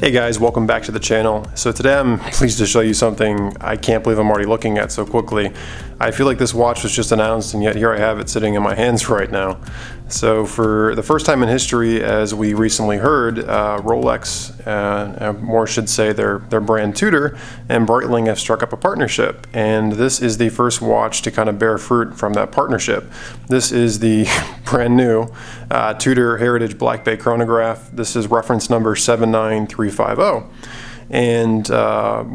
Hey guys, welcome back to the channel. So today I'm pleased to show you something I can't believe I'm already looking at so quickly. I feel like this watch was just announced and yet here I have it sitting in my hands right now. So for the first time in history, as we recently heard, Rolex, more should say their brand Tudor, and Breitling have struck up a partnership. And this is the first watch to kind of bear fruit from that partnership. This is the brand new Tudor Heritage Black Bay Chronograph. This is reference number 79350. And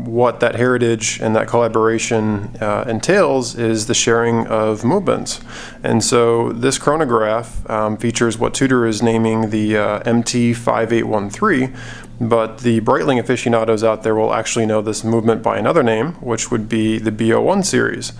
what that heritage and that collaboration entails is the sharing of movements. And so this chronograph features what Tudor is naming the MT5813, but the Breitling aficionados out there will actually know this movement by another name, which would be the B01 series.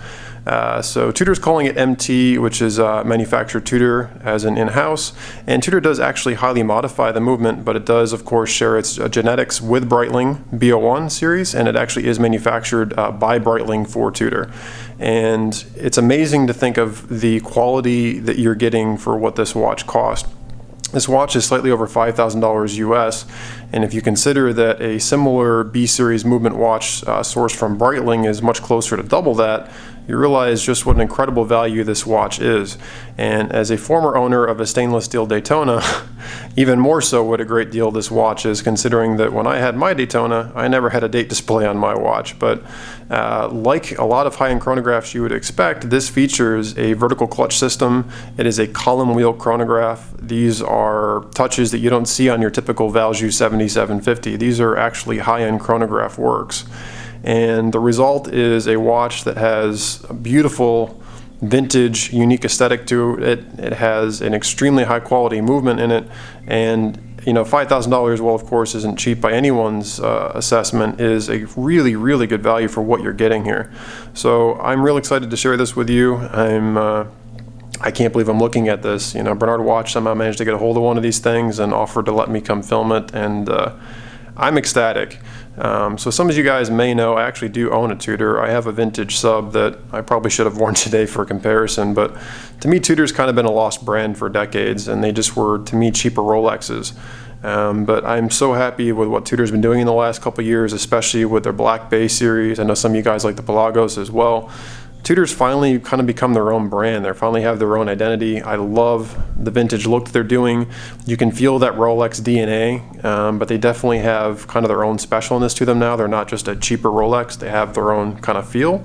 So Tudor's calling it MT, which is manufactured Tudor as an in-house, and Tudor does actually highly modify the movement, but it does of course share its genetics with Breitling B01 series, and it actually is manufactured by Breitling for Tudor. And it's amazing to think of the quality that you're getting for what this watch cost. This watch is slightly over $5,000 US, and if you consider that a similar B-series movement watch sourced from Breitling is much closer to double that, you realize just what an incredible value this watch is. And as a former owner of a stainless steel Daytona, even more so what a great deal this watch is, considering that when I had my Daytona, I never had a date display on my watch. But like a lot of high-end chronographs you would expect, this features a vertical clutch system. It is a column wheel chronograph. These are touches that you don't see on your typical Valjoux 7750. These are actually high-end chronograph works. And the result is a watch that has a beautiful, vintage, unique aesthetic to it. It has an extremely high quality movement in it, and you know, $5,000, well, of course, isn't cheap by anyone's assessment, is a really, really good value for what you're getting here. So I'm real excited to share this with you. I can't believe I'm looking at this. You know, Bernard Watch somehow managed to get a hold of one of these things and offered to let me come film it, and I'm ecstatic. So some of you guys may know I actually do own a Tudor. I have a vintage sub that I probably should have worn today for comparison, but to me Tudor's kind of been a lost brand for decades, and they just were, to me, cheaper Rolexes. But I'm so happy with what Tudor's been doing in the last couple years, especially with their Black Bay series. I know some of you guys like the Pelagos as well. Tudor's finally kind of become their own brand. They finally have their own identity. I love the vintage look that they're doing. You can feel that Rolex DNA, but they definitely have kind of their own specialness to them now. They're not just a cheaper Rolex. They have their own kind of feel.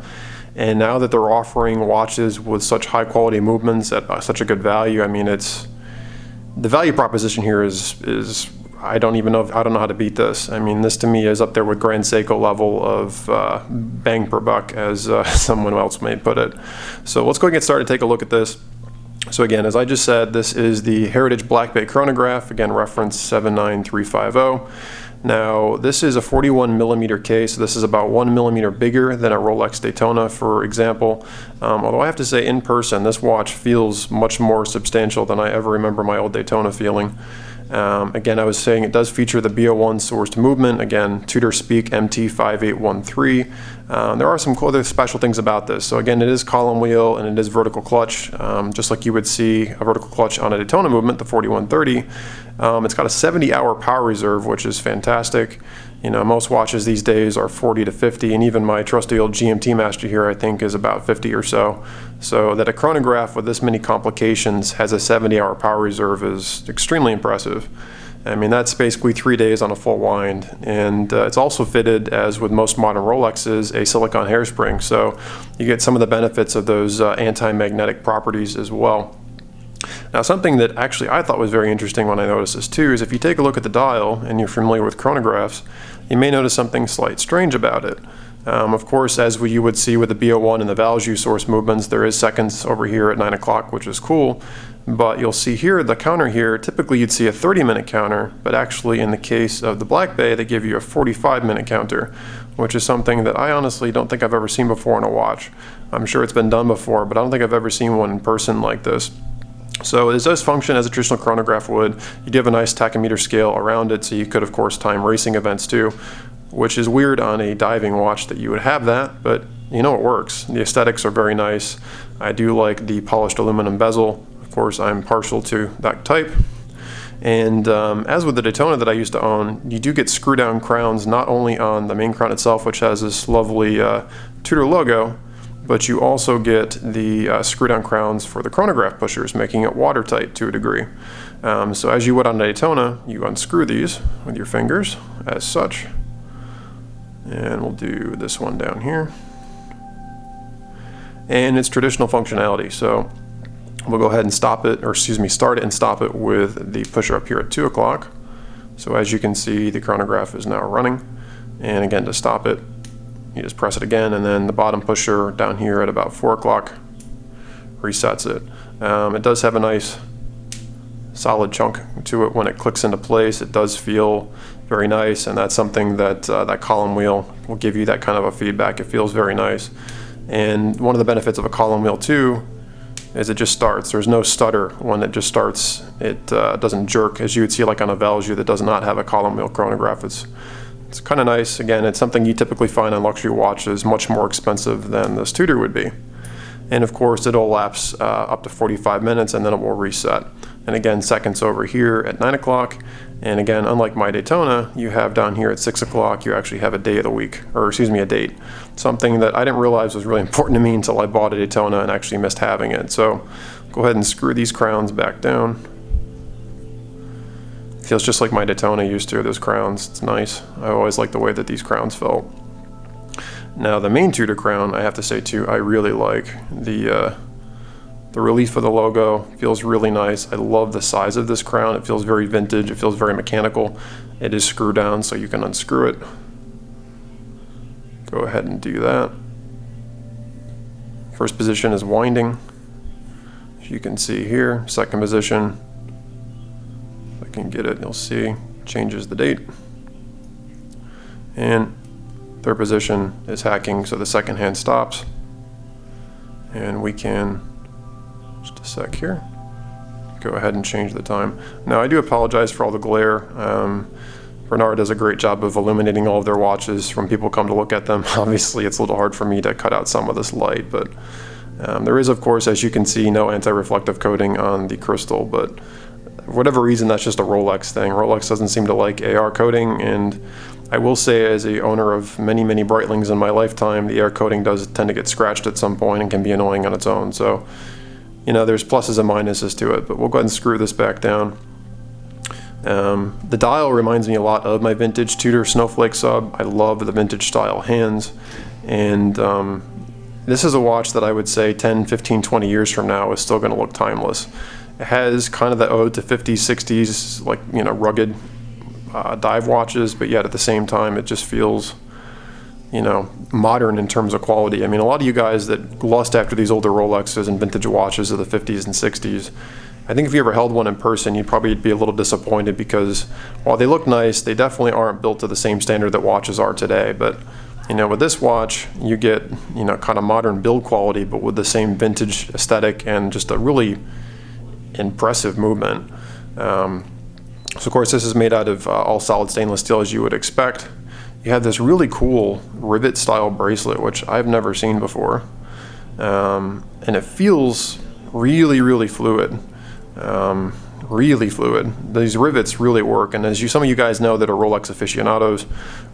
And now that they're offering watches with such high quality movements at such a good value, I mean, it's the value proposition here is I don't know how to beat this. I mean, this to me is up there with Grand Seiko level of bang per buck, as someone else may put it. So let's go and get started, take a look at this. So again, as I just said, this is the Heritage Black Bay Chronograph, again reference 79350. Now this is a 41 millimeter case, so this is about 1 millimeter bigger than a Rolex Daytona, for example. Although I have to say, in person, this watch feels much more substantial than I ever remember my old Daytona feeling. Again, I was saying it does feature the B01 sourced movement. Again, Tudor speak MT5813. There are some other special things about this. So again, it is column wheel and it is vertical clutch, just like you would see a vertical clutch on a Daytona movement, the 4130. It's got a 70-hour power reserve, which is fantastic. You know, most watches these days are 40 to 50, and even my trusty old GMT Master here, I think, is about 50 or so. So that a chronograph with this many complications has a 70-hour power reserve is extremely impressive. I mean, that's basically 3 days on a full wind, and it's also fitted, as with most modern Rolexes, a silicone hairspring, so you get some of the benefits of those anti-magnetic properties as well. Now, something that actually I thought was very interesting when I noticed this too is if you take a look at the dial and you're familiar with chronographs, you may notice something slight strange about it. Of course, as you would see with the B01 and the Valjoux source movements, there is seconds over here at 9 o'clock, which is cool. But you'll see here, the counter here, typically you'd see a 30-minute counter, but actually in the case of the Black Bay, they give you a 45-minute counter, which is something that I honestly don't think I've ever seen before in a watch. I'm sure it's been done before, but I don't think I've ever seen one in person like this. So this does function as a traditional chronograph would. You do have a nice tachymeter scale around it, so you could of course time racing events too, which is weird on a diving watch that you would have that, but you know, it works. The aesthetics are very nice. I do like the polished aluminum bezel. Of course, I'm partial to that type. And as with the Daytona that I used to own, you do get screw down crowns not only on the main crown itself, which has this lovely Tudor logo, but you also get the screw down crowns for the chronograph pushers, making it watertight to a degree. So as you would on a Daytona, you unscrew these with your fingers as such. And we'll do this one down here. And it's traditional functionality. So we'll go ahead and stop it, or excuse me, start it and stop it with the pusher up here at 2 o'clock. So as you can see, the chronograph is now running. And again, to stop it, you just press it again, and then the bottom pusher down here at about 4 o'clock resets it. It does have a nice solid chunk to it when it clicks into place. It does feel very nice, and that's something that that column wheel will give you, that kind of a feedback. It feels very nice. And one of the benefits of a column wheel too is it just starts. There's no stutter when it just starts. It doesn't jerk as you would see like on a Valjoux that does not have a column wheel chronograph. It's kind of nice. Again, it's something you typically find on luxury watches, much more expensive than this Tudor would be. And of course, it'll lapse up to 45 minutes and then it will reset. And again, seconds over here at 9 o'clock. And again, unlike my Daytona, you have down here at 6 o'clock, you actually have a day of the week, or excuse me, a date. Something that I didn't realize was really important to me until I bought a Daytona and actually missed having it. So go ahead and screw these crowns back down. Feels just like my Daytona used to, those crowns. It's nice. I always liked the way that these crowns felt. Now the main Tudor crown, I have to say too, I really like. The relief of the logo feels really nice. I love the size of this crown. It feels very vintage. It feels very mechanical. It is screw down, so you can unscrew it. Go ahead and do that. First position is winding, as you can see here. Second position, if I can get it, you'll see, changes the date. And third position is hacking, so the second hand stops. And we can, just a sec here, go ahead and change the time. Now I do apologize for all the glare. Bernard does a great job of illuminating all of their watches when people come to look at them. Obviously it's a little hard for me to cut out some of this light, but there is, of course, as you can see, no anti-reflective coating on the crystal, but for whatever reason that's just a Rolex thing. Rolex doesn't seem to like AR coating, and I will say, as a owner of many Breitlings in my lifetime, the AR coating does tend to get scratched at some point and can be annoying on its own. So, you know, there's pluses and minuses to it, but we'll go ahead and screw this back down. The dial reminds me a lot of my vintage Tudor Snowflake sub. I love the vintage style hands, and this is a watch that I would say 10, 15, 20 years from now is still going to look timeless. It has kind of the ode to 50s, 60s, like, you know, rugged dive watches, but yet at the same time it just feels, you know, modern in terms of quality. I mean, a lot of you guys that lust after these older Rolexes and vintage watches of the 50s and 60s, I think if you ever held one in person, you'd probably be a little disappointed, because while they look nice, they definitely aren't built to the same standard that watches are today. But, you know, with this watch, you get, you know, kind of modern build quality, but with the same vintage aesthetic and just a really impressive movement. So of course this is made out of all solid stainless steel, as you would expect. You have this really cool rivet style bracelet, which I've never seen before. And it feels really fluid. Really fluid. These rivets really work, and as some of you guys know that are Rolex aficionados,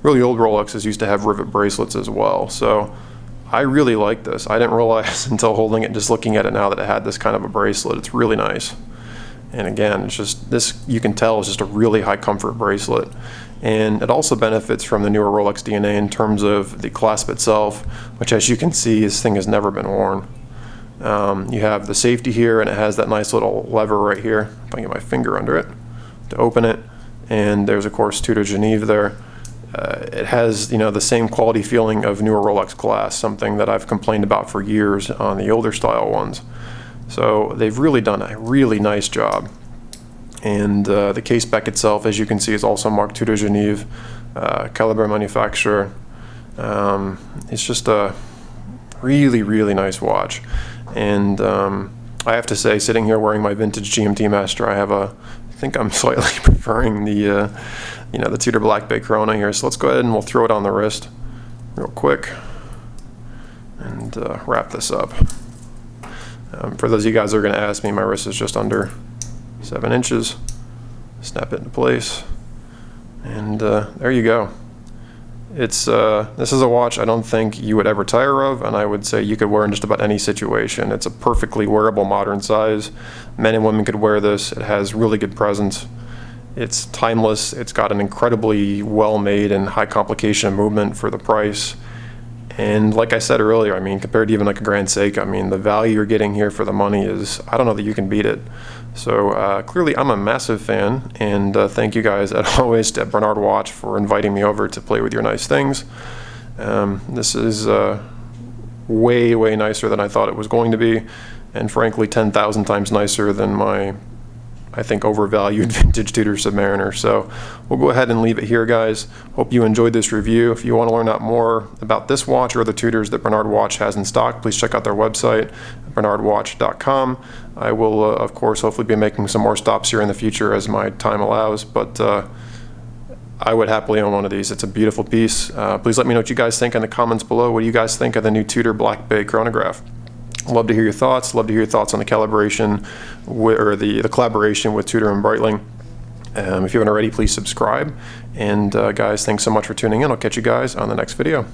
really old Rolexes used to have rivet bracelets as well. So I really like this. I didn't realize until holding it, just looking at it now, that it had this kind of a bracelet. It's really nice. And again, it's just, this, you can tell, is just a really high comfort bracelet. And it also benefits from the newer Rolex DNA in terms of the clasp itself, which, as you can see, this thing has never been worn. You have the safety here, and it has that nice little lever right here, if I can get my finger under it, to open it. And there's, of course, Tudor Genève there. It has, you know, the same quality feeling of newer Rolex glass, something that I've complained about for years on the older style ones. So they've really done a really nice job. And the case back itself, as you can see, is also marked Tudor Genève, calibre manufacturer. It's just a really nice watch. And I have to say, sitting here wearing my vintage GMT Master, I think I'm slightly preferring the, you know, the Tudor Black Bay Corona here. So let's go ahead and we'll throw it on the wrist real quick and wrap this up. For those of you guys that are going to ask me, my wrist is just under 7 inches. snap it into place, and there you go. It's this is a watch I don't think you would ever tire of, and I would say you could wear in just about any situation. It's a perfectly wearable modern size. Men and women could wear this. It has really good presence. It's timeless. It's got an incredibly well-made and high complication movement for the price. And like I said earlier, I mean, compared to even like a Grand Seiko, I mean, the value you're getting here for the money is, I don't know that you can beat it. So clearly I'm a massive fan, and thank you guys as always at Bernard Watch for inviting me over to play with your nice things. This is way, way nicer than I thought it was going to be, and frankly 10,000 times nicer than my, I think, overvalued vintage Tudor Submariner. So we'll go ahead and leave it here, guys. Hope you enjoyed this review. If you want to learn out more about this watch or the Tudors that Bernard Watch has in stock, please check out their website, bernardwatch.com. I will, of course, hopefully be making some more stops here in the future as my time allows, but I would happily own one of these. It's a beautiful piece. Please let me know what you guys think in the comments below. What do you guys think of the new Tudor Black Bay chronograph? Love to hear your thoughts. Love to hear your thoughts on the calibration or the collaboration with Tudor and Breitling. If you haven't already, please subscribe. And guys, thanks so much for tuning in. I'll catch you guys on the next video.